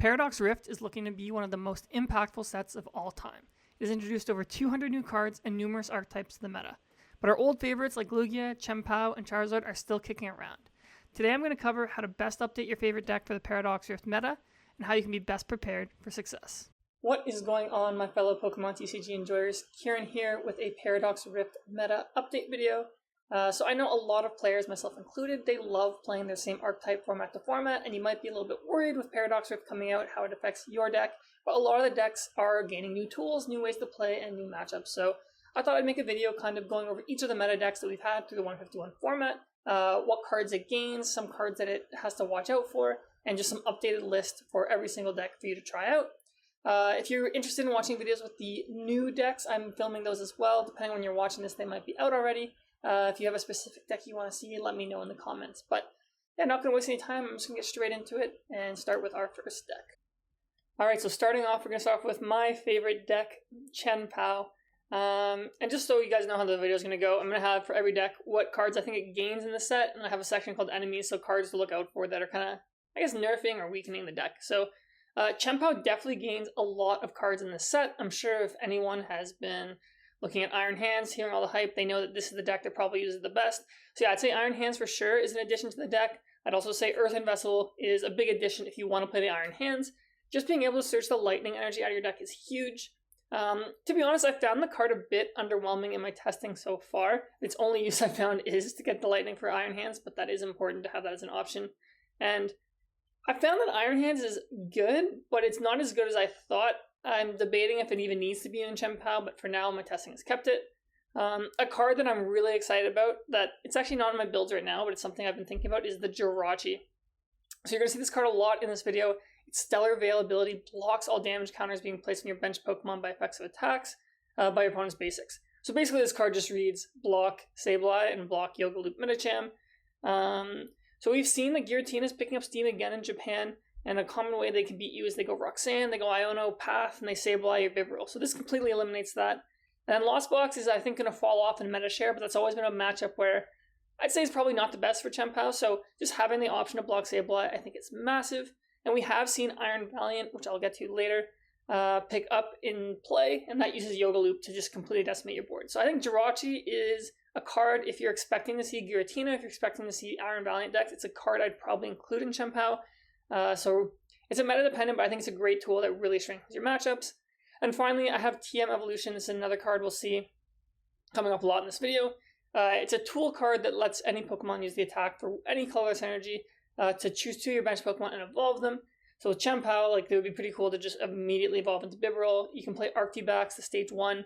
Paradox Rift is looking to be one of the most impactful sets of all time. It has introduced over 200 new cards and numerous archetypes to the meta. But our old favorites like Lugia, Chien-Pao, and Charizard are still kicking around. Today I'm going to cover how to best update your favorite deck for the Paradox Rift meta, and how you can be best prepared for success. What is going on, my fellow Pokemon TCG enjoyers? Ciaran here with a Paradox Rift meta update video. So I know a lot of players, myself included, they love playing their same archetype format to format, and you might be a little bit worried with Paradox Rift coming out, how it affects your deck, but a lot of the decks are gaining new tools, new ways to play, and new matchups. So I thought I'd make a video kind of going over each of the meta decks that we've had through the 151 format, what cards it gains, some cards that it has to watch out for, and just some updated list for every single deck for you to try out. If you're interested in watching videos with the new decks, I'm filming those as well. Depending on when you're watching this, they might be out already. If you have a specific deck you want to see, let me know in the comments. But yeah, not going to waste any time. I'm just going to get straight into it and start with our first deck. Alright, so starting off, we're going to start off with my favorite deck, Chien-Pao. And just so you guys know how the video is going to go, I'm going to have for every deck what cards I think it gains in the set, and I have a section called enemies, so cards to look out for that are kind of, I guess, nerfing or weakening the deck. So Chien-Pao definitely gains a lot of cards in this set. I'm sure if anyone has been looking at Iron Hands, hearing all the hype, they know that this is the deck that probably uses the best. So yeah, I'd say Iron Hands for sure is an addition to the deck. I'd also say Earthen Vessel is a big addition if you want to play the Iron Hands. Just being able to search the lightning energy out of your deck is huge. To be honest, I found the card a bit underwhelming in my testing so far. Its only use I found is to get the lightning for Iron Hands, but that is important to have that as an option. And I found that Iron Hands is good, but it's not as good as I thought. I'm debating if it even needs to be in Chien-Pao, but for now my testing has kept it. A card that I'm really excited about, that it's actually not in my builds right now, but it's something I've been thinking about, is the Giratina. So you're going to see this card a lot in this video. Its stellar availability blocks all damage counters being placed on your bench Pokemon by effects of attacks by your opponent's basics. So basically this card just reads block Sableye and block Yoga Loop Medicham. So we've seen the Giratina's picking up steam again in Japan, and a common way they can beat you is they go Roxanne, they go Iono, Path, and they Sableye your Vibro. So this completely eliminates that. And Lost Box is, I think, going to fall off in meta share, but that's always been a matchup where I'd say it's probably not the best for Chien-Pao. So just having the option to block Sableye, I think it's massive. And we have seen Iron Valiant, which I'll get to later, pick up in play, and that uses Yoga Loop to just completely decimate your board. So I think Giratina is a card, if you're expecting to see Giratina, if you're expecting to see Iron Valiant decks, it's a card I'd probably include in Chien-Pao. So it's a meta dependent, but I think it's a great tool that really strengthens your matchups. And finally, I have TM Evolution. This is another card we'll see coming up a lot in this video. It's a tool card that lets any Pokemon use the attack for any colorless energy to choose two of your bench Pokemon and evolve them. So with Chien-Pao, like, it would be pretty cool to just immediately evolve into Bibarel. You can play Arctibax to stage 1.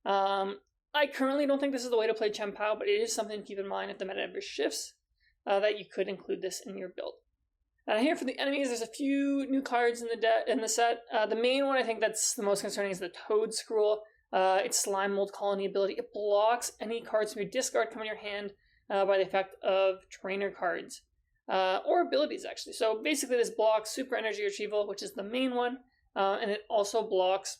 I currently don't think this is the way to play Chien-Pao, but it is something to keep in mind if the meta ever shifts, that you could include this in your build. And here for the enemies, there's a few new cards in the set. The main one I think that's the most concerning is the Toad Scroll. Its Slime Mold Colony ability. It blocks any cards from your discard come in your hand by the effect of trainer cards. Or abilities, actually. So basically this blocks Super Energy Retrieval, which is the main one, and it also blocks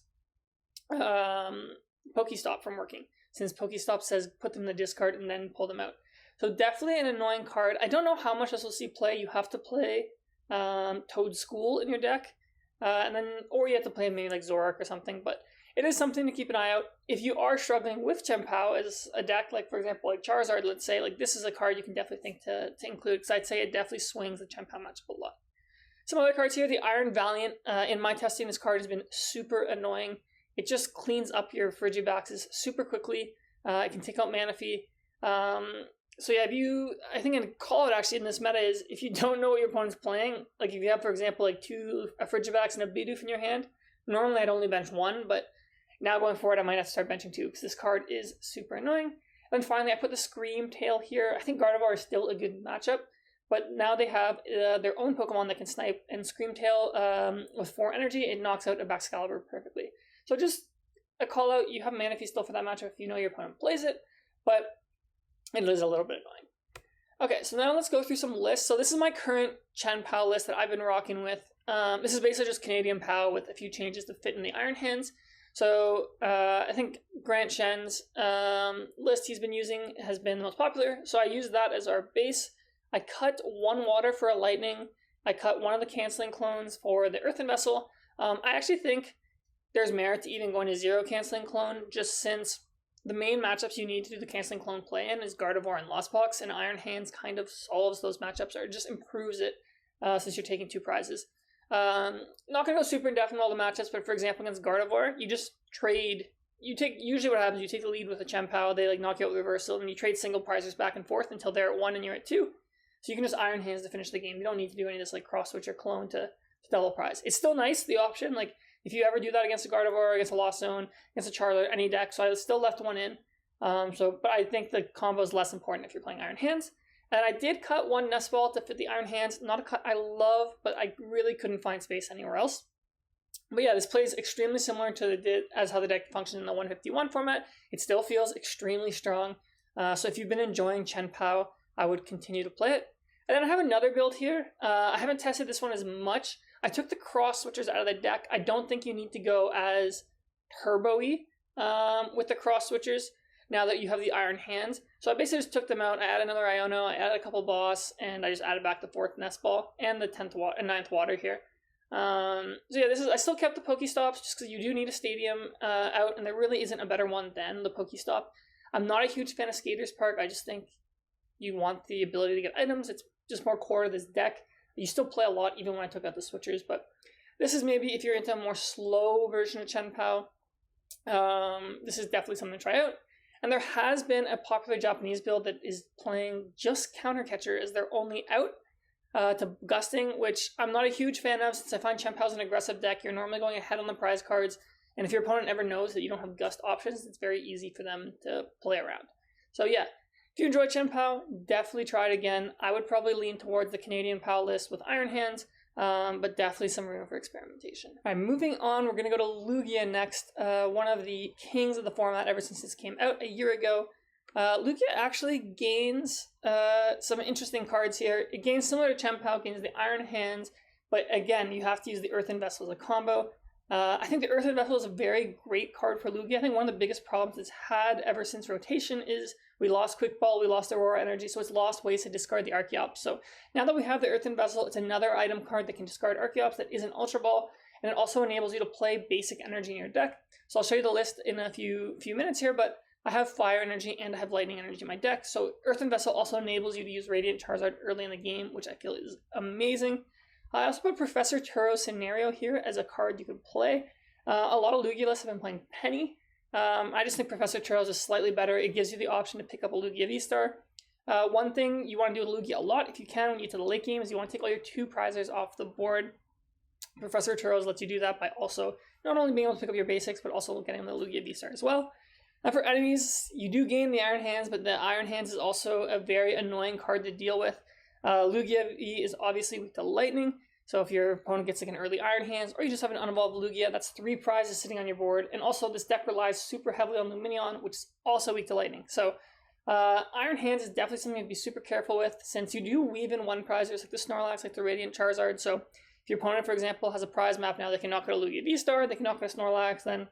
Pokestop from working, since Pokestop says put them in the discard and then pull them out. So definitely an annoying card. I don't know how much this will see play. You have to play Toad School in your deck, or you have to play maybe like Zoroark or something, but it is something to keep an eye out. If you are struggling with Chien-Pao as a deck, like for example like Charizard, let's say, like this is a card you can definitely think to include, because I'd say it definitely swings the Chien-Pao matchup a lot. Some other cards here, the Iron Valiant. In my testing, this card has been super annoying. It just cleans up your Frigibaxes super quickly. It can take out Manaphy. So yeah, I think a call out actually in this meta is if you don't know what your opponent's playing, like if you have, for example, like a Frigibax and a Bidoof in your hand, normally I'd only bench one, but now going forward I might have to start benching two because this card is super annoying. And finally I put the Scream Tail here. I think Gardevoir is still a good matchup, but now they have their own Pokemon that can snipe, and Scream Tail with 4 energy, it knocks out a Baxcalibur perfectly. So just a call out, you have Manaphy still for that matchup if you know your opponent plays it, but it is a little bit annoying. Okay, so now let's go through some lists. So this is my current Chien-Pao list that I've been rocking with. This is basically just Canadian Pao with a few changes to fit in the Iron Hands. So I think Grant Shen's list he's been using has been the most popular. So I use that as our base. I cut 1 water for a lightning, I cut one of the canceling clones for the Earthen Vessel. I actually think there's merit to even going to 0 canceling clone, just since the main matchups you need to do the canceling clone play in is Gardevoir and Lost Box, and Iron Hands kind of solves those matchups, or just improves it since you're taking 2 prizes. Not going to go super in depth in all the matchups, but for example against Gardevoir, you just trade. Usually what happens, you take the lead with a Chien-Pao, they like knock you out with reversal, and you trade single prizes back and forth until they're at 1 and you're at 2. So you can just Iron Hands to finish the game. You don't need to do any of this like cross switch or clone to double prize. It's still nice, the option, like if you ever do that against a Gardevoir, against a Lost Zone, against a Charizard, any deck, so I still left one in. But I think the combo is less important if you're playing Iron Hands. And I did cut one Nest Ball to fit the Iron Hands. Not a cut I love, but I really couldn't find space anywhere else. But yeah, this plays extremely similar to how the deck functions in the 151 format. It still feels extremely strong. So if you've been enjoying Chien-Pao, I would continue to play it. And then I have another build here. I haven't tested this one as much. I took the cross switchers out of the deck. I don't think you need to go as turbo-y with the cross switchers now that you have the Iron Hands. So I basically just took them out. I added another Iono, I added a couple Boss, and I just added back the 4th Nest Ball and the 9th Water here. So yeah, I still kept the Pokestops just because you do need a stadium out, and there really isn't a better one than the Pokestop. I'm not a huge fan of Skaters Park. I just think you want the ability to get items. It's just more core to this deck. You still play a lot even when I took out the switchers, but this is maybe if you're into a more slow version of Chien-Pao, this is definitely something to try out. And there has been a popular Japanese build that is playing just Counter Catcher as their only out to Gusting, which I'm not a huge fan of since I find Chien-Pao's an aggressive deck. You're normally going ahead on the prize cards, and if your opponent ever knows that you don't have Gust options, it's very easy for them to play around. So yeah, if you enjoy Chien-Pao, definitely try it again. I would probably lean towards the Canadian PAL list with Iron Hands, but definitely some room for experimentation. All right, moving on, we're going to go to Lugia next, one of the kings of the format ever since this came out a year ago. Lugia actually gains some interesting cards here. It gains similar to Chien-Pao, gains the Iron Hands, but again, you have to use the Earthen Vessel as a combo. I think the Earthen Vessel is a very great card for Lugia. I think one of the biggest problems it's had ever since rotation is we lost Quick Ball, we lost Aurora Energy, so it's lost ways to discard the Archeops. So now that we have the Earthen Vessel, it's another item card that can discard Archeops that isn't Ultra Ball, and it also enables you to play basic energy in your deck. So I'll show you the list in a few minutes here, but I have Fire Energy and I have Lightning Energy in my deck, so Earthen Vessel also enables you to use Radiant Charizard early in the game, which I feel is amazing. I also put Professor Turo's Scenario here as a card you can play. A lot of Lugia lists have been playing Penny. I just think Professor Turo's is slightly better. It gives you the option to pick up a Lugia Vstar. One thing you want to do with Lugia a lot, if you can, when you get to the late game, is you want to take all your 2 prizes off the board. Professor Turo's lets you do that by also not only being able to pick up your basics, but also getting the Lugia Vstar as well. And for enemies, you do gain the Iron Hands, but the Iron Hands is also a very annoying card to deal with. Lugia V is obviously weak to Lightning, so if your opponent gets like an early Iron Hands, or you just have an unevolved Lugia, that's 3 prizes sitting on your board. And also this deck relies super heavily on Lumineon, which is also weak to Lightning. So Iron Hands is definitely something to be super careful with, since you do weave in 1 prizers like the Snorlax, like the Radiant Charizard. So if your opponent, for example, has a prize map now, they can knock out a Lugia V-Star, they can knock out a Snorlax, then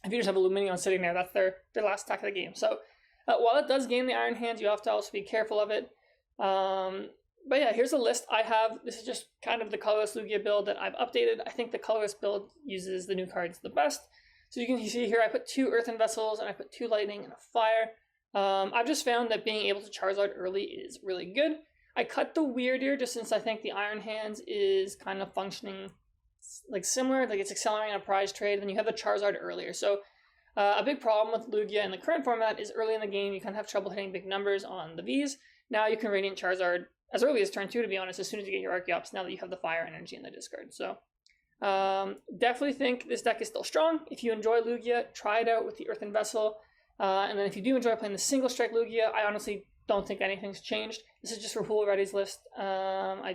if you just have a Lumineon sitting there, that's their last attack of the game. So while it does gain the Iron Hands, you have to also be careful of it. But yeah, here's a list I have. This is just kind of the colorless Lugia build that I've updated. I think the colorless build uses the new cards the best. So you can see here, I put 2 Earthen Vessels, and I put 2 Lightning and a Fire. I've just found that being able to Charizard early is really good. I cut the Weird Ear just since I think the Iron Hands is kind of functioning like similar, like it's accelerating a prize trade, and then you have the Charizard earlier. So a big problem with Lugia in the current format is early in the game, you kind of have trouble hitting big numbers on the Vs. Now you can Radiant Charizard as early as turn 2, to be honest, as soon as you get your Archeops, now that you have the Fire Energy in the discard. So definitely think this deck is still strong. If you enjoy Lugia, try it out with the Earthen Vessel. And then if you do enjoy playing the single strike Lugia, I honestly don't think anything's changed. This is just for who already's list I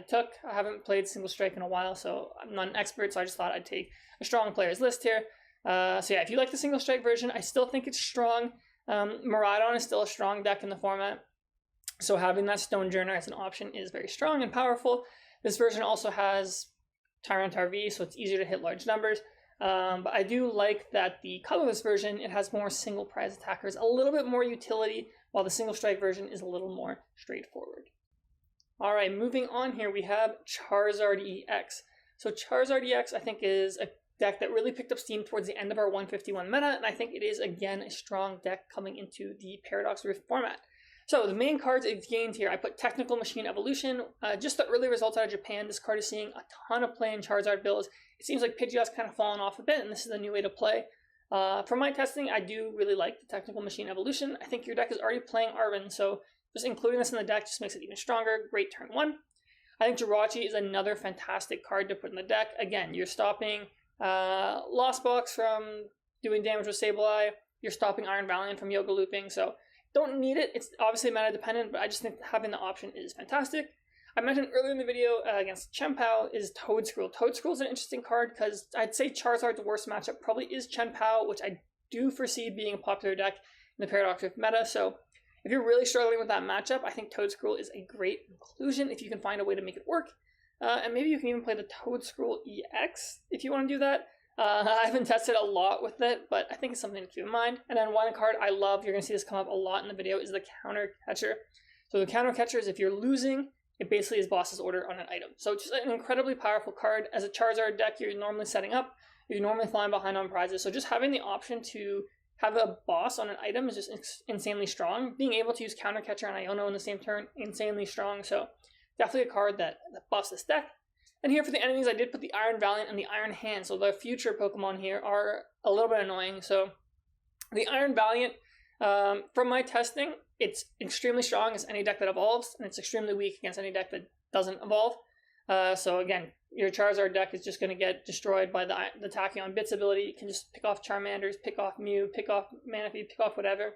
haven't played single strike in a while, so I'm not an expert, so I just thought I'd take a strong player's list here. So yeah, if you like the single strike version, I still think it's strong. Miraidon is still a strong deck in the format, so having that Stonejourner as an option is very strong and powerful. This version also has Tyranitar V, so it's easier to hit large numbers. But I do like that the colorless version, it has more single prize attackers, a little bit more utility, while the single strike version is a little more straightforward. All right, moving on here, we have Charizard EX. So Charizard EX, I think, is a deck that really picked up steam towards the end of our 151 meta, and I think it is, again, a strong deck coming into the Paradox Rift format. So the main cards it's gained here, I put Technical Machine Evolution. Just the early results out of Japan, this card is seeing a ton of play in Charizard builds. It seems like Pidgeot's kind of fallen off a bit, and this is a new way to play. From my testing, I do really like the Technical Machine Evolution. I think your deck is already playing Arven, so just including this in the deck just makes it even stronger. Great turn 1. I think Jirachi is another fantastic card to put in the deck. Again, you're stopping Lost Box from doing damage with Sableye. You're stopping Iron Valiant from Yoga Looping, so don't need it. It's obviously meta dependent, but I just think having the option is fantastic. I mentioned earlier in the video against Chien-Pao is Toedscruel. Toedscruel is an interesting card because I'd say Charizard's worst matchup probably is Chien-Pao, which I do foresee being a popular deck in the Paradox Rift meta. So if you're really struggling with that matchup, I think Toedscruel is a great inclusion if you can find a way to make it work. And maybe you can even play the Toedscruel EX if you want to do that. I haven't tested a lot with it, but I think it's something to keep in mind. And then one card I love, you're going to see this come up a lot in the video, is the Counter Catcher. So the Counter Catcher is if you're losing, it basically is boss's order on an item. So it's just an incredibly powerful card. As a Charizard deck, you're normally setting up, you're normally flying behind on prizes. So just having the option to have a boss on an item is just insanely strong. Being able to use Counter Catcher and Iono in the same turn, insanely strong. So definitely a card that buffs this deck. And here for the enemies, I did put the Iron Valiant and the Iron Hand. So the future Pokemon here are a little bit annoying. So the Iron Valiant, from my testing, it's extremely strong against any deck that evolves, and it's extremely weak against any deck that doesn't evolve. So again, your Charizard deck is just going to get destroyed by the Tachyon Bits ability. You can just pick off Charmanders, pick off Mew, pick off Manaphy, pick off whatever.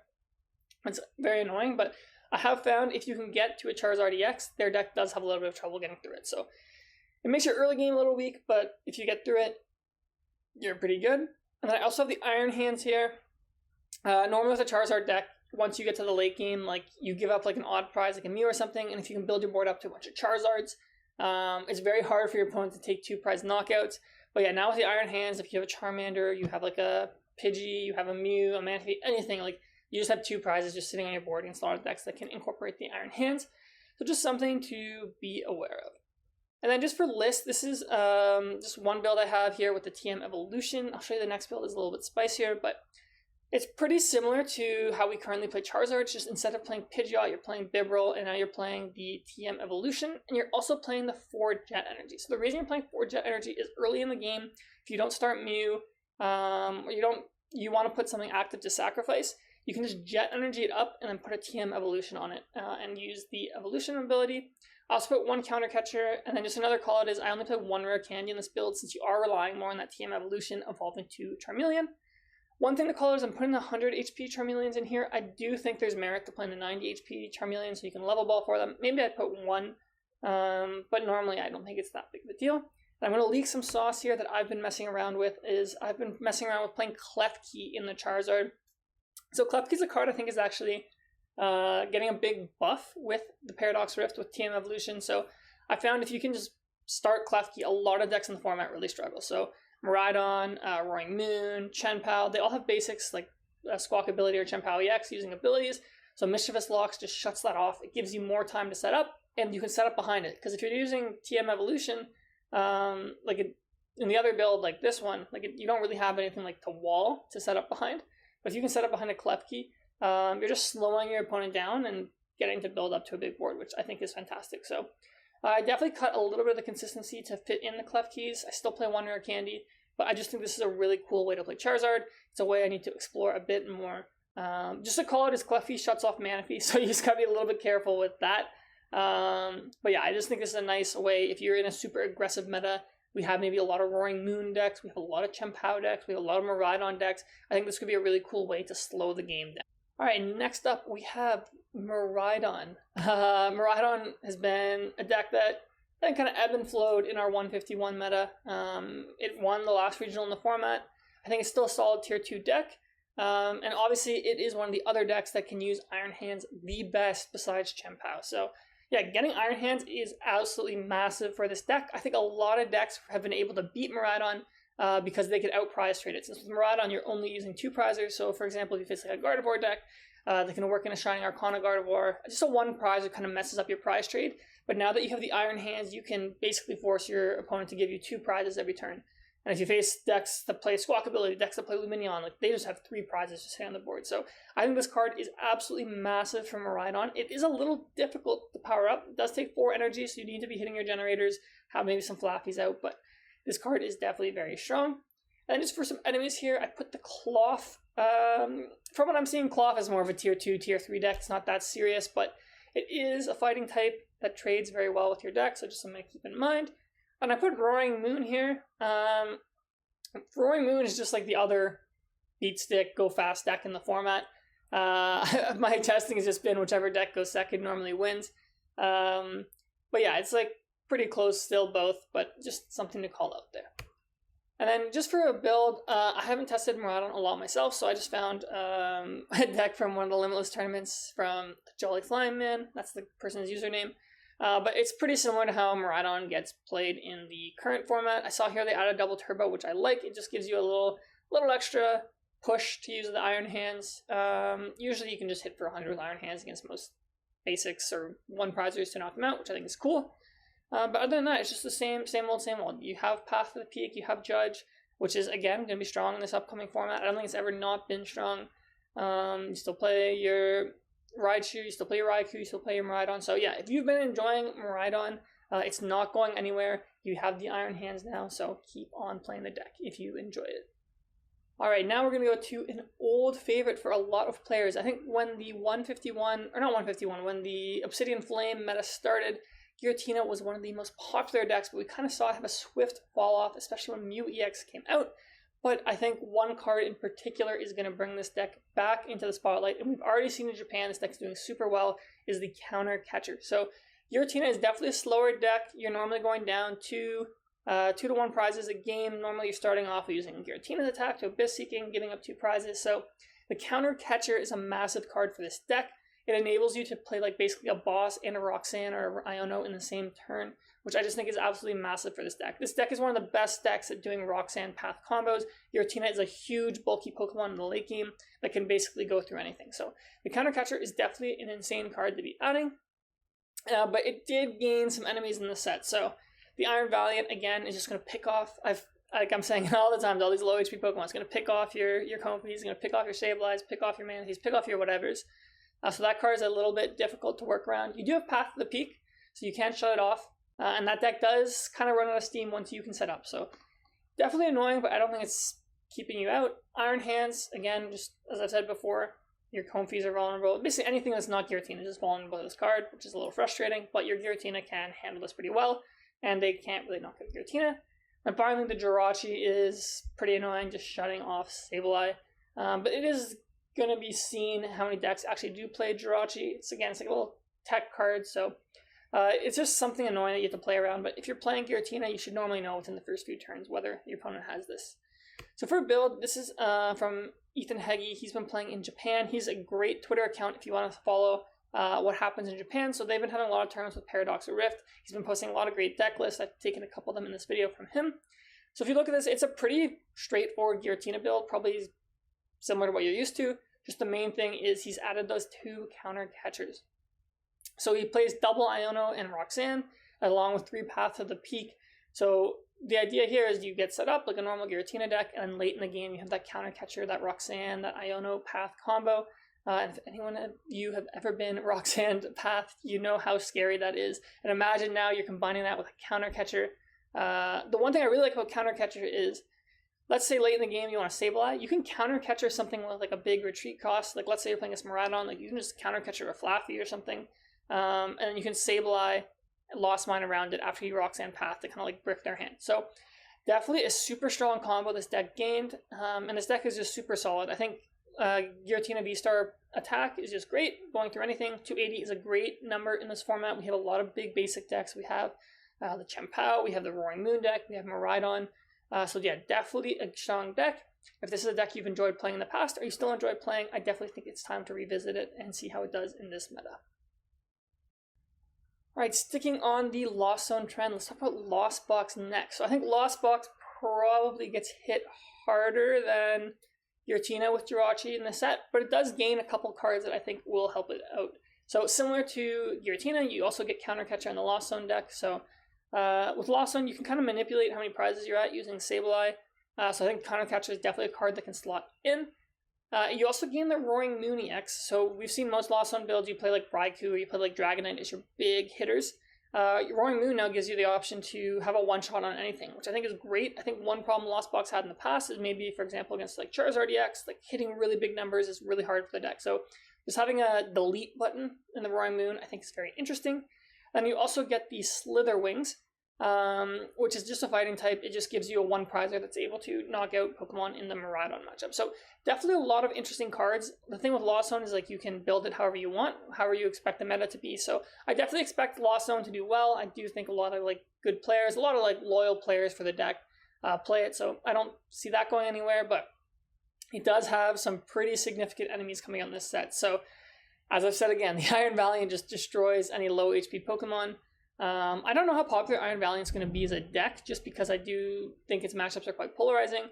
It's very annoying, but I have found if you can get to a Charizard EX, their deck does have a little bit of trouble getting through it. So it makes your early game a little weak, but if you get through it, you're pretty good. And then I also have the Iron Hands here. Normally with a Charizard deck, once you get to the late game, like you give up like an odd prize, like a Mew or something, and if you can build your board up to a bunch of Charizards, it's very hard for your opponent to take 2 prize knockouts. But yeah, now with the Iron Hands, if you have a Charmander, you have like a Pidgey, you have a Mew, a Manaphy, anything, like you just have 2 prizes just sitting on your board against a lot of decks that can incorporate the Iron Hands. So just something to be aware of. And then just for list, this is just one build I have here with the TM Evolution. I'll show you the next build is a little bit spicier, but it's pretty similar to how we currently play Charizard. It's just instead of playing Pidgeot, you're playing Bibarel, and now you're playing the TM Evolution, and you're also playing the 4 Jet Energy. So the reason you're playing 4 Jet Energy is early in the game, if you don't start Mew, or you want to put something active to sacrifice, you can just Jet Energy it up and then put a TM Evolution on it and use the Evolution ability. I also put 1 Counter Catcher, and then just another call out is I only play 1 Rare Candy in this build since you are relying more on that TM Evolution evolving to Charmeleon. One thing to call out is I'm putting the 100 HP Charmeleons in here. I do think there's merit to playing the 90 HP Charmeleon so you can level ball for them. Maybe I'd put 1, but normally I don't think it's that big of a deal. And I'm going to leak some sauce here that I've been messing around with. I've been messing around with playing Klefki in the Charizard. So Klefki's a card I think is actually getting a big buff with the Paradox Rift with TM Evolution. So I found if you can just start Klefki, a lot of decks in the format really struggle. So Miraidon, Roaring Moon, Chien-Pao, they all have basics like Squawk ability or Chien-Pao EX using abilities. So Mischievous Locks just shuts that off. It gives you more time to set up, and you can set up behind it. Because if you're using TM Evolution, in the other build like this one, you don't really have anything like the wall to set up behind. But if you can set up behind a Klefki, you're just slowing your opponent down and getting to build up to a big board, which I think is fantastic. So I definitely cut a little bit of the consistency to fit in the Klefkis. I still play 1 Rare Candy, but I just think this is a really cool way to play Charizard. It's a way I need to explore a bit more. Just to call it as Klefki shuts off Manaphy, so you just gotta be a little bit careful with that. But yeah, I just think this is a nice way if you're in a super aggressive meta. We have maybe a lot of Roaring Moon decks, we have a lot of Chien-Pao decks, we have a lot of Miraidon decks. I think this could be a really cool way to slow the game down. Alright, next up we have Miraidon. Miraidon has been a deck that kind of ebbed and flowed in our 151 meta. It won the last regional in the format. I think it's still a solid tier 2 deck. And obviously it is one of the other decks that can use Iron Hands the best besides Chien-Pao. So yeah, getting Iron Hands is absolutely massive for this deck. I think a lot of decks have been able to beat Miraidon because they could outprize trade it. Since with Miraidon, you're only using 2 prizers. So for example, if you face like a Gardevoir deck, they can work in a Shining Arcana Gardevoir. Just a 1 prizer kind of messes up your prize trade. But now that you have the Iron Hands, you can basically force your opponent to give you 2 prizes every turn. And if you face decks that play Squawkabilly, decks that play Lumineon, like they just have 3 prizes just hitting on the board. So I think this card is absolutely massive for Miraidon. It is a little difficult to power up. It does take 4 energy, so you need to be hitting your generators, have maybe some Flappies out, but this card is definitely very strong. And then just for some enemies here, I put the Cloth. From what I'm seeing, Cloth is more of a tier 2, tier 3 deck. It's not that serious, but it is a fighting type that trades very well with your deck, so just something to keep in mind. And I put Roaring Moon here. Roaring Moon is just like the other beat stick, go fast deck in the format. My testing has just been whichever deck goes second normally wins. But yeah, it's like pretty close still both, but just something to call out there. And then just for a build, I haven't tested Miraidon a lot myself, so I just found a deck from one of the Limitless tournaments from Jolly Flying Man. That's the person's username. But it's pretty similar to how Miraidon gets played in the current format. I saw here they added double turbo, which I like. It just gives you a little extra push to use the Iron Hands. Usually you can just hit for 100 with Iron Hands against most basics or 1 prizers to knock them out, which I think is cool. But other than that, it's just the same old. You have Path to the Peak, you have Judge, which is, again, going to be strong in this upcoming format. I don't think it's ever not been strong. You still play your Raichu, you still play your Raikou, you still play your Miraidon. So yeah, if you've been enjoying Miraidon, it's not going anywhere. You have the Iron Hands now, so keep on playing the deck if you enjoy it. Alright, now we're going to go to an old favorite for a lot of players. I think when the when the Obsidian Flame meta started, Giratina was one of the most popular decks, but we kind of saw it have a swift fall off, especially when Mew EX came out. But I think one card in particular is going to bring this deck back into the spotlight, and we've already seen in Japan this deck is doing super well, is the Counter Catcher. So Giratina is definitely a slower deck. You're normally going down 2 to 1 prizes a game. Normally you're starting off using Giratina's attack to Abyss Seeking, giving up 2 prizes. So the Counter Catcher is a massive card for this deck. It enables you to play like basically a boss and a Roxanne or a Iono in the same turn, which I just think is absolutely massive for this deck. This deck is one of the best decks at doing Roxanne Path combos. Giratina is a huge bulky Pokemon in the late game that can basically go through anything. So the Counter Catcher is definitely an insane card to be adding, but it did gain some enemies in the set. So the Iron Valiant, again, is just going to pick off, I'm saying all the time, all these low HP Pokemon, it's going to pick off your Comfeys, it's going to pick off your Sableyes, pick off your Manatees, pick off your whatevers. So that card is a little bit difficult to work around. You do have Path to the Peak, so you can shut it off. And that deck does kind of run out of steam once you can set up. So definitely annoying, but I don't think it's keeping you out. Iron Hands, again, just as I've said before, your Comfeys are vulnerable. Basically anything that's not Giratina is just vulnerable to this card, which is a little frustrating, but your Giratina can handle this pretty well, and they can't really knock out Giratina. And finally, the Jirachi is pretty annoying, just shutting off Sableye. But it is going to be seen how many decks actually do play Jirachi. It's like a little tech card, so it's just something annoying that you have to play around. But if you're playing Giratina, you should normally know within the first few turns whether your opponent has this. So for a build, this is from Ethan Heggie. He's been playing in Japan. He's a great Twitter account if you want to follow what happens in Japan. So they've been having a lot of tournaments with Paradox or Rift. He's been posting a lot of great deck lists. I've taken a couple of them in this video from him. So if you look at this, it's a pretty straightforward Giratina build, probably similar to what you're used to. Just the main thing is he's added those 2 counter catchers. So he plays double Iono and Roxanne along with 3 Path to the Peak. So the idea here is you get set up like a normal Giratina deck, and then late in the game you have that counter catcher, that Roxanne, that Iono Path combo. And if anyone of you have ever been Roxanne Path, you know how scary that is. And imagine now you're combining that with a counter catcher. The one thing I really like about counter catcher is, let's say late in the game you want to Sableye, you can counter catcher something with like a big retreat cost. Like let's say you're playing a Miraidon, like you can just counter catcher a Flaffy or something. And then you can Sableye, Lost Mine around it after you Roxanne Path to kind of like brick their hand. So definitely a super strong combo this deck gained. And this deck is just super solid. I think Giratina Vstar attack is just great. Going through anything, 280 is a great number in this format. We have a lot of big basic decks. We have the Chien-Pao, we have the Roaring Moon deck, we have Miraidon. So yeah, definitely a strong deck. If this is a deck you've enjoyed playing in the past, or you still enjoy playing, I definitely think it's time to revisit it and see how it does in this meta. Alright, sticking on the Lost Zone trend, let's talk about Lost Box next. So I think Lost Box probably gets hit harder than Giratina with Jirachi in the set, but it does gain a couple cards that I think will help it out. So similar to Giratina, you also get Counter Catcher in the Lost Zone deck. So with Lost Zone, you can kind of manipulate how many prizes you're at using Sableye. So I think Counter Catcher is definitely a card that can slot in. You also gain the Roaring Moon EX. So we've seen most Lost Zone builds, you play like Raikou or you play like Dragonite as your big hitters. Roaring Moon now gives you the option to have a one-shot on anything, which I think is great. I think one problem Lost Box had in the past is maybe, for example, against like Charizard EX, like hitting really big numbers is really hard for the deck. So just having a delete button in the Roaring Moon, I think is very interesting. And you also get the Slither Wings, which is just a fighting type. It just gives you a one prizer that's able to knock out Pokemon in the Miraidon matchup. So definitely a lot of interesting cards. The thing with Lost Zone is like you can build it however you want, however you expect the meta to be. So I definitely expect Lost Zone to do well. I do think a lot of like good players, a lot of like loyal players for the deck play it. So I don't see that going anywhere, but it does have some pretty significant enemies coming out in this set. So as I've said again, the Iron Valiant just destroys any low HP Pokemon. I don't know how popular Iron Valiant's going to be as a deck, just because I do think its matchups are quite polarizing.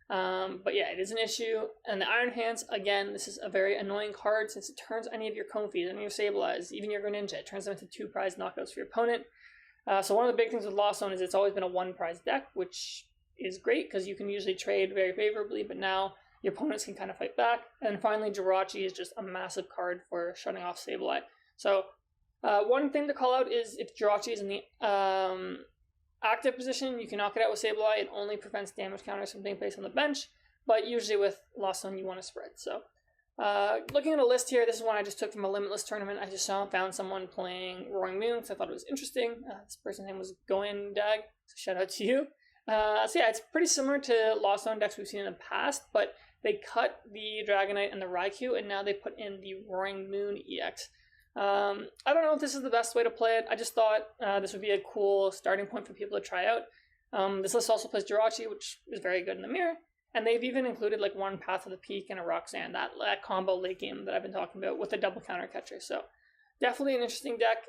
But yeah, it is an issue. And the Iron Hands, again, this is a very annoying card since it turns any of your Comfeys, any of your Sableyes, even your Greninja, it turns them into 2 prize knockouts for your opponent. So one of the big things with Lost Zone is it's always been a 1 prize deck, which is great because you can usually trade very favorably, but now your opponents can kind of fight back. And finally, Jirachi is just a massive card for shutting off Sableye. So one thing to call out is if Jirachi is in the active position, you can knock it out with Sableye. It only prevents damage counters from being placed on the bench, but usually with Lost Zone, you want to spread. So looking at a list here, this is one I just took from a Limitless tournament. I just found someone playing Roaring Moon because I thought it was interesting. This person's name was Goendag, so shout out to you. So yeah, it's pretty similar to Lost Zone decks we've seen in the past, but they cut the Dragonite and the Raikou, and now they put in the Roaring Moon EX. I don't know if this is the best way to play it. I just thought this would be a cool starting point for people to try out. This list also plays Jirachi, which is very good in the mirror, and they've even included like one Path of the Peak and a Roxanne, that combo late game that I've been talking about with a double counter catcher. So definitely an interesting deck.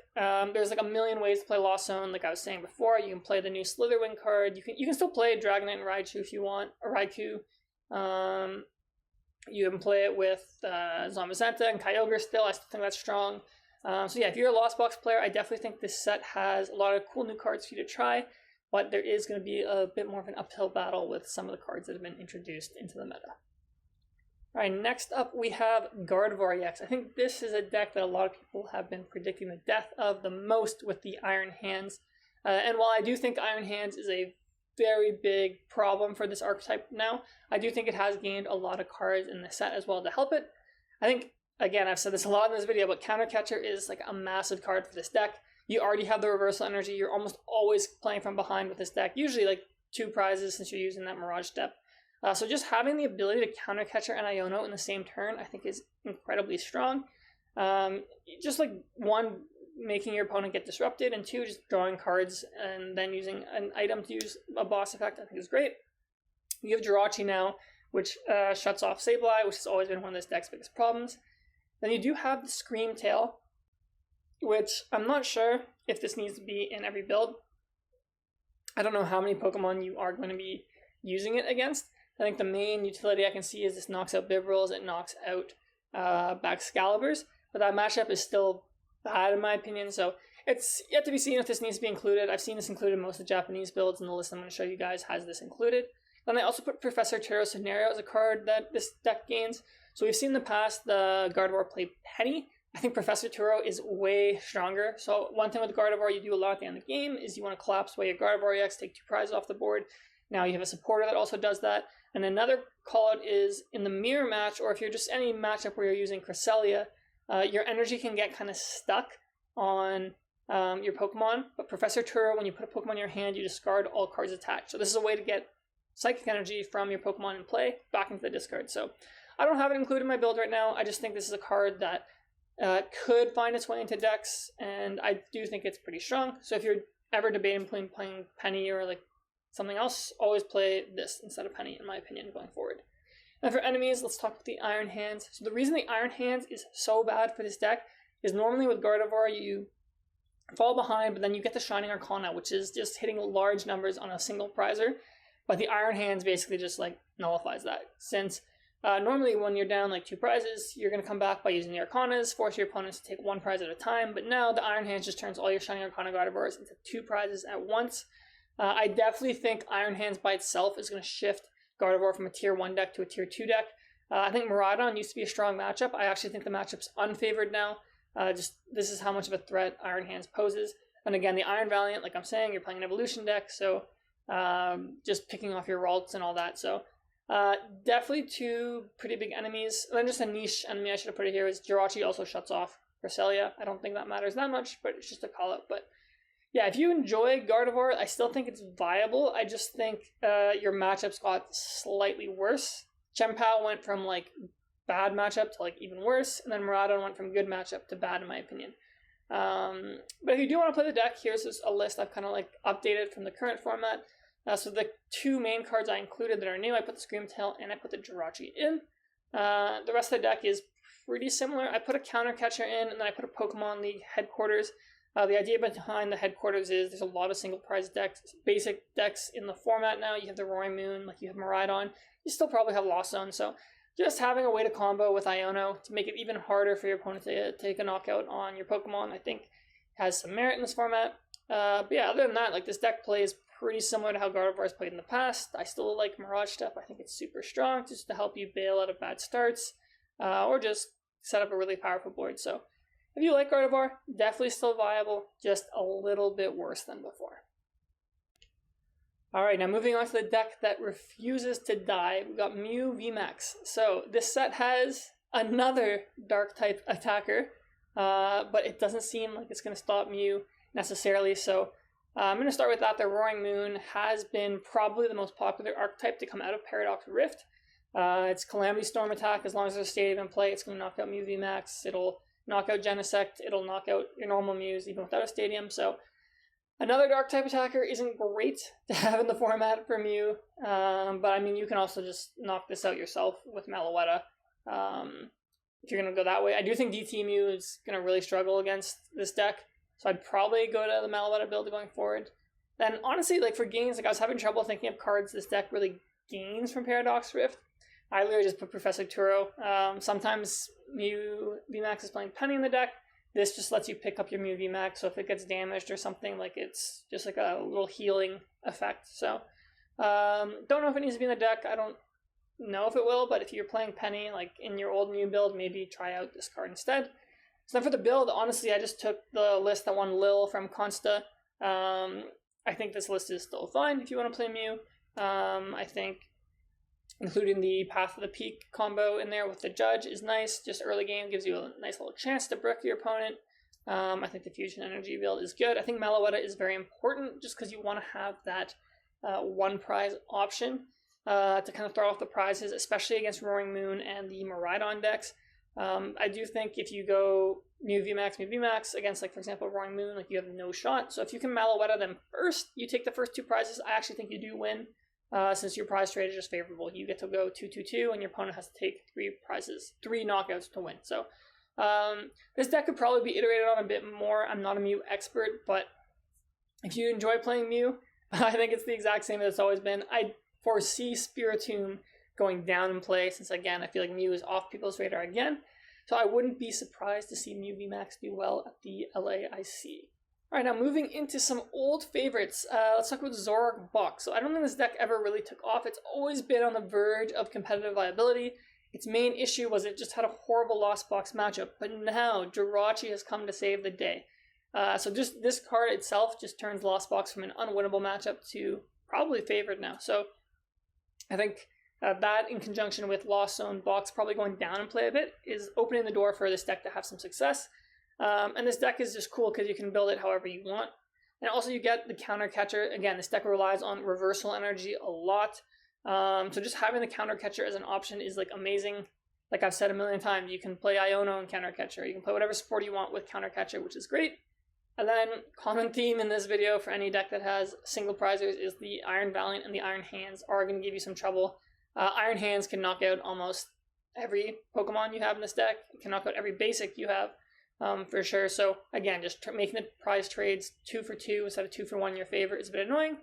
There's like a million ways to play Lost Zone, like I was saying before. You can play the new Slitherwing card. You can still play Dragonite and Raichu if you want, or Raikou. You can play it with Zamazenta and Kyogre still. I still think that's strong. So yeah, if you're a Lost Box player, I definitely think this set has a lot of cool new cards for you to try, but there is going to be a bit more of an uphill battle with some of the cards that have been introduced into the meta. Alright, next up we have Gardevoir EX. I think this is a deck that a lot of people have been predicting the death of the most with the Iron Hands. And while I do think Iron Hands is a very big problem for this archetype now, I do think it has gained a lot of cards in the set as well to help it. I think, again, I've said this a lot in this video, but Counter Catcher is like a massive card for this deck. You already have the reversal energy. You're almost always playing from behind with this deck, usually like 2 prizes since you're using that Mirage Step. So just having the ability to Counter Catcher and Iono in the same turn, I think is incredibly strong. Just like 1, making your opponent get disrupted, and 2, just drawing cards and then using an item to use a boss effect, I think is great. You have Jirachi now, which shuts off Sableye, which has always been one of this deck's biggest problems. Then you do have the Scream Tail, which I'm not sure if this needs to be in every build. I don't know how many Pokemon you are going to be using it against. I think the main utility I can see is this knocks out Bibarels, it knocks out Baxcaliburs, but that matchup is still bad in my opinion, so it's yet to be seen if this needs to be included. I've seen this included in most of the Japanese builds, and the list I'm going to show you guys has this included. Then I also put Professor Turo's Scenario as a card that this deck gains. So we've seen in the past the Gardevoir play Penny. I think Professor Turo is way stronger. So one thing with Gardevoir you do a lot at the end of the game is you want to collapse away your Gardevoir EX, take 2 prizes off the board. Now you have a supporter that also does that. And another call out is in the mirror match, or if you're just any matchup where you're using Cresselia, your energy can get kind of stuck on your Pokemon. But Professor Turo, when you put a Pokemon in your hand, you discard all cards attached. So this is a way to get psychic energy from your Pokemon in play back into the discard. So I don't have it included in my build right now. I just think this is a card that could find its way into decks, and I do think it's pretty strong. So if you're ever debating playing Penny or like something else, always play this instead of Penny, in my opinion, going forward. And for enemies, let's talk about the Iron Hands. So the reason the Iron Hands is so bad for this deck is normally with Gardevoir, you fall behind, but then you get the Shining Arcana, which is just hitting large numbers on a single prizer. But the Iron Hands basically just like nullifies that. Since Normally when you're down like 2 prizes, you're going to come back by using the Arcanas, force your opponents to take 1 prize at a time, but now the Iron Hands just turns all your Shiny Arcana Gardevoirs into 2 prizes at once. I definitely think Iron Hands by itself is going to shift Gardevoir from a tier 1 deck to a tier 2 deck. I think Miraidon used to be a strong matchup. I actually think the matchup's unfavored now. This is how much of a threat Iron Hands poses. And again, the Iron Valiant, like I'm saying, you're playing an evolution deck, so just picking off your Ralts and all that, so definitely 2 pretty big enemies. And then just a niche enemy I should have put it here is Jirachi also shuts off Cresselia. I don't think that matters that much, but it's just a call out. But yeah, if you enjoy Gardevoir, I still think it's viable. I just think your matchups got slightly worse. Chien-Pao went from like bad matchup to like even worse, and then Miraidon went from good matchup to bad in my opinion. But if you do want to play the deck, here's a list I've kind of like updated from the current format. So the 2 main cards I included that are new, I put the Screamtail and I put the Jirachi in. The rest of the deck is pretty similar. I put a counter catcher in, and then I put a Pokemon League headquarters. The idea behind the headquarters is there's a lot of single prize decks, basic decks in the format now. You have the Roaring Moon, like you have Miraidon. You still probably have Lost Zone, so just having a way to combo with Iono to make it even harder for your opponent to take a knockout on your Pokemon, I think has some merit in this format. But yeah, other than that, like this deck plays pretty similar to how Gardevoir has played in the past. I still like Mirage stuff. I think it's super strong just to help you bail out of bad starts or just set up a really powerful board. So if you like Gardevoir, definitely still viable, just a little bit worse than before. Alright, now moving on to the deck that refuses to die, we've got Mew Vmax. So this set has another dark type attacker, but it doesn't seem like it's going to stop Mew necessarily, so I'm going to start with that. The Roaring Moon has been probably the most popular archetype to come out of Paradox Rift. It's Calamity Storm attack. As long as there's a stadium in play, it's going to knock out Mew Vmax. It'll knock out Genesect. It'll knock out your normal Mews even without a stadium. So another dark type attacker isn't great to have in the format for Mew, but I mean you can also just knock this out yourself with Meloetta if you're going to go that way. I do think DT Mew is going to really struggle against this deck. So I'd probably go to the Meloetta build going forward. Then honestly, like for gains, like I was having trouble thinking of cards this deck really gains from Paradox Rift. I literally just put Professor Turo. Sometimes Mew Vmax is playing Penny in the deck. This just lets you pick up your Mew Vmax, so if it gets damaged or something, like it's just like a little healing effect. So don't know if it needs to be in the deck. I don't know if it will, but if you're playing Penny like in your old Mew build, maybe try out this card instead. So then for the build, honestly, I just took the list that won Lil from Consta. I think this list is still fine if you want to play Mew. I think including the Path of the Peak combo in there with the Judge is nice. Just early game gives you a nice little chance to brick your opponent. I think the Fusion Energy build is good. I think Meloetta is very important just because you want to have that 1 prize option to kind of throw off the prizes, especially against Roaring Moon and the Miraidon decks. I do think if you go Mew Vmax against, like, for example, Roaring Moon, like, you have no shot. So if you can Meloetta them first, you take the first 2 prizes. I actually think you do win, since your prize trade is just favorable. You get to go 2-2-2, and your opponent has to take 3 prizes, 3 knockouts to win. So this deck could probably be iterated on a bit more. I'm not a Mew expert, but if you enjoy playing Mew, I think it's the exact same as it's always been. I foresee Spiritomb going down in play, since again I feel like Mew is off people's radar again, so I wouldn't be surprised to see Mew Vmax do well at the LAIC. Alright, now moving into some old favorites, let's talk about Zoroark Box. So I don't think this deck ever really took off. It's always been on the verge of competitive viability. Its main issue was it just had a horrible Lost Box matchup, but now Jirachi has come to save the day. So just this card itself just turns Lost Box from an unwinnable matchup to probably favored now. So I think that in conjunction with Lost Zone Box probably going down in play a bit is opening the door for this deck to have some success. And this deck is just cool because you can build it however you want. And also you get the counter catcher. Again, this deck relies on reversal energy a lot. So just having the counter catcher as an option is like amazing. Like I've said a million times, you can play Iono and counter catcher. You can play whatever support you want with counter catcher, which is great. And then common theme in this video for any deck that has single prizers is the Iron Valiant and the Iron Hands are going to give you some trouble. Iron Hands can knock out almost every Pokemon you have in this deck. It can knock out every basic you have, for sure. So again, just making the prize trades 2 for 2 instead of 2 for 1 in your favor is a bit annoying.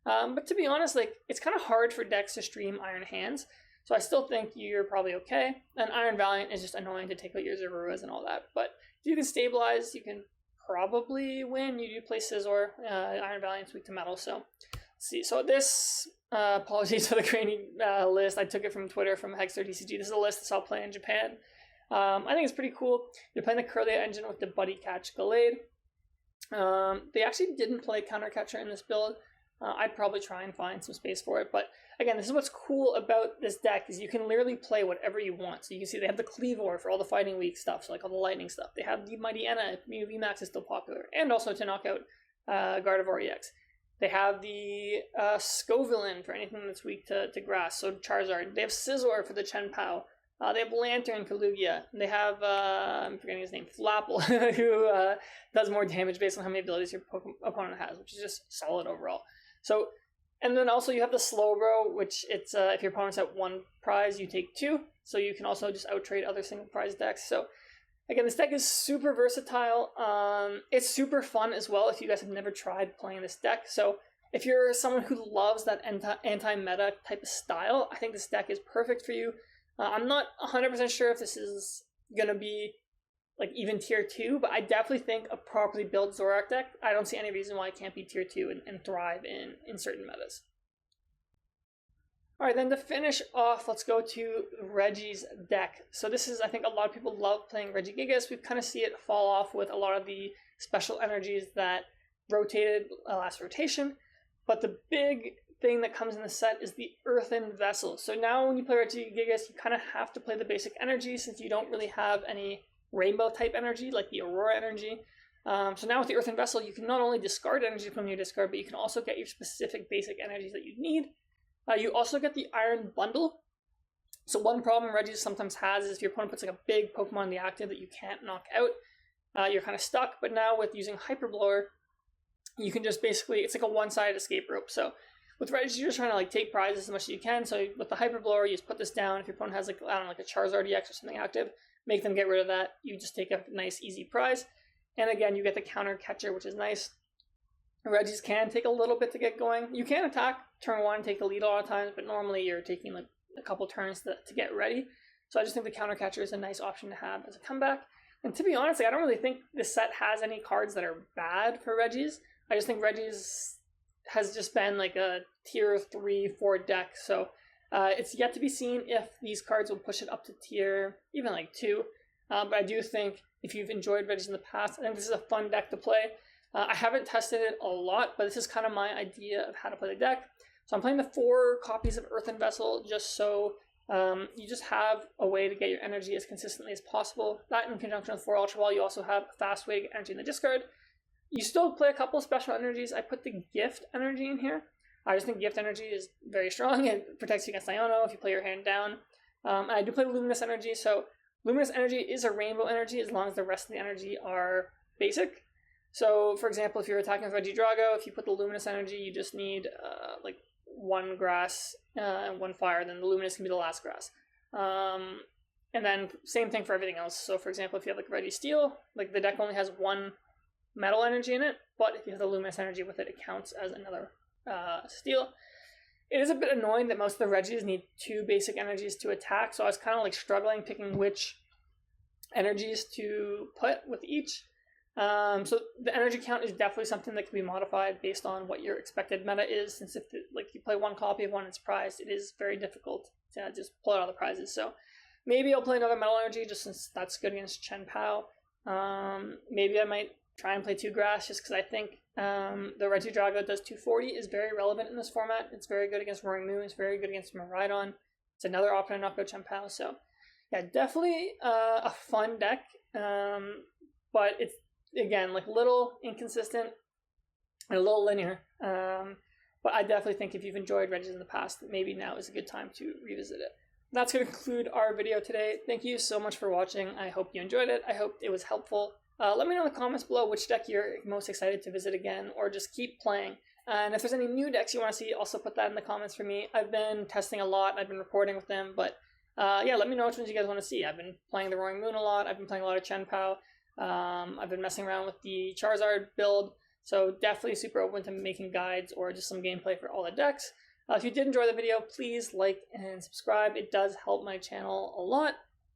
But to be honest, like it's kind of hard for decks to stream Iron Hands. So I still think you're probably okay. And Iron Valiant is just annoying to take out your Zoroarks and all that. But if you can stabilize, you can probably win. You do play Scizor. Iron Valiant's weak to metal, so let's see. So this, apologies for the grainy list. I took it from Twitter from Hexter DCG. This is a list that's all playing in Japan. I think it's pretty cool. You're playing the Kirlia engine with the Buddy Catch Gallade. They actually didn't play Counter Catcher in this build. I'd probably try and find some space for it, but again, this is what's cool about this deck is you can literally play whatever you want. So you can see they have the Cleavor for all the fighting weak stuff, so like all the lightning stuff. They have the Mighty Enna if Mew Vmax is still popular, and also to knock out Gardevoir EX. They have the Scovillain for anything that's weak to grass, so Charizard. They have Scizor for the Chien-Pao. They have Lantern for Lugia. They have, I'm forgetting his name, Flapple, who does more damage based on how many abilities your opponent has, which is just solid overall. So, and then also you have the Slowbro, which it's if your opponent's at 1 prize, you take 2. So you can also just out-trade other single prize decks. So again, this deck is super versatile. It's super fun as well if you guys have never tried playing this deck. So if you're someone who loves that anti-meta type of style, I think this deck is perfect for you. I'm not 100% sure if this is going to be like even tier 2, but I definitely think a properly built Zoroark deck, I don't see any reason why it can't be tier 2 and thrive in certain metas. Alright, then to finish off, let's go to Regis' deck. So this is, I think a lot of people love playing Regigigas. We kind of see it fall off with a lot of the special energies that rotated last rotation, but the big thing that comes in the set is the Earthen Vessel. So now when you play Regigigas, you kind of have to play the basic energy since you don't really have any rainbow type energy like the Aurora energy. So now with the Earthen Vessel, you can not only discard energy from your discard, but you can also get your specific basic energies that you need. You also get the Iron Bundle. So one problem Regis sometimes has is if your opponent puts like a big Pokemon in the active that you can't knock out, you're kind of stuck. But now with using Hyper Blower, you can just basically, it's like a one-sided escape rope. So with Regis, you're just trying to like take prizes as much as you can. So with the Hyper Blower, you just put this down. If your opponent has like, I don't know, like a Charizard EX or something active, make them get rid of that. You just take a nice, easy prize. And again, you get the Counter Catcher, which is nice. Regis can take a little bit to get going. You can attack turn 1 and take the lead a lot of times, but normally you're taking like a couple turns to get ready. So I just think the Counter Catcher is a nice option to have as a comeback. And to be honest, I don't really think this set has any cards that are bad for Regis. I just think Regis has just been like a tier 3-4 deck. So it's yet to be seen if these cards will push it up to tier even like 2. But I do think if you've enjoyed Regis in the past, I think this is a fun deck to play. I haven't tested it a lot, but this is kind of my idea of how to play the deck. So I'm playing the 4 copies of Earthen Vessel just so you just have a way to get your energy as consistently as possible. That in conjunction with 4 Ultra Ball, you also have a fast way to get energy in the discard. You still play a couple special energies. I put the Gift energy in here. I just think Gift energy is very strong. It protects you against Iono if you play your hand down. And I do play Luminous energy, so Luminous energy is a rainbow energy as long as the rest of the energy are basic. So, for example, if you're attacking with Regidrago, if you put the Luminous energy, you just need like 1 grass and 1 fire, then the Luminous can be the last grass. And then same thing for everything else. So, for example, if you have like Registeel, like the deck only has 1 metal energy in it, but if you have the Luminous energy with it, it counts as another steel. It is a bit annoying that most of the Regis need 2 basic energies to attack, so I was kind of like struggling picking which energies to put with each. So the energy count is definitely something that can be modified based on what your expected meta is, since if like you play 1 copy of one and it's prized, it is very difficult to just pull out all the prizes. So maybe I'll play another metal energy just since that's good against Chien-Pao. Maybe I might try and play 2 grass just because I think the Regidrago that does 240 is very relevant in this format. It's very good against Roaring Moon. It's very good against Miraidon. It's another option to knock out Chien-Pao. So yeah, definitely a fun deck, but it's again like a little inconsistent and a little linear. But I definitely think if you've enjoyed Regis in the past, maybe now is a good time to revisit it. That's going to conclude our video today. Thank you so much for watching. I hope you enjoyed it. I hope it was helpful. Let me know in the comments below which deck you're most excited to visit again, or just keep playing. And if there's any new decks you want to see, also put that in the comments for me. I've been testing a lot. I've been recording with them, but yeah, let me know which ones you guys want to see. I've been playing the Roaring Moon a lot. I've been playing a lot of Chien-Pao. I've been messing around with the Charizard build, so definitely super open to making guides or just some gameplay for all the decks. If you did enjoy the video, please like and subscribe. It does help my channel a lot.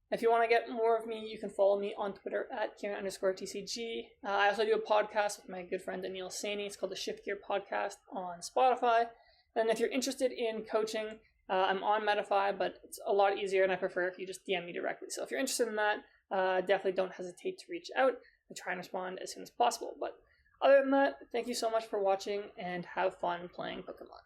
If you want to get more of me, you can follow me on Twitter at Ciaran_TCG. I also do a podcast with my good friend Anil Saini. It's called the Shift Gear Podcast on Spotify. And if you're interested in coaching, I'm on Metafy, but it's a lot easier and I prefer if you just DM me directly. So if you're interested in that, definitely don't hesitate to reach out and try and respond as soon as possible. But other than that, thank you so much for watching and have fun playing Pokemon.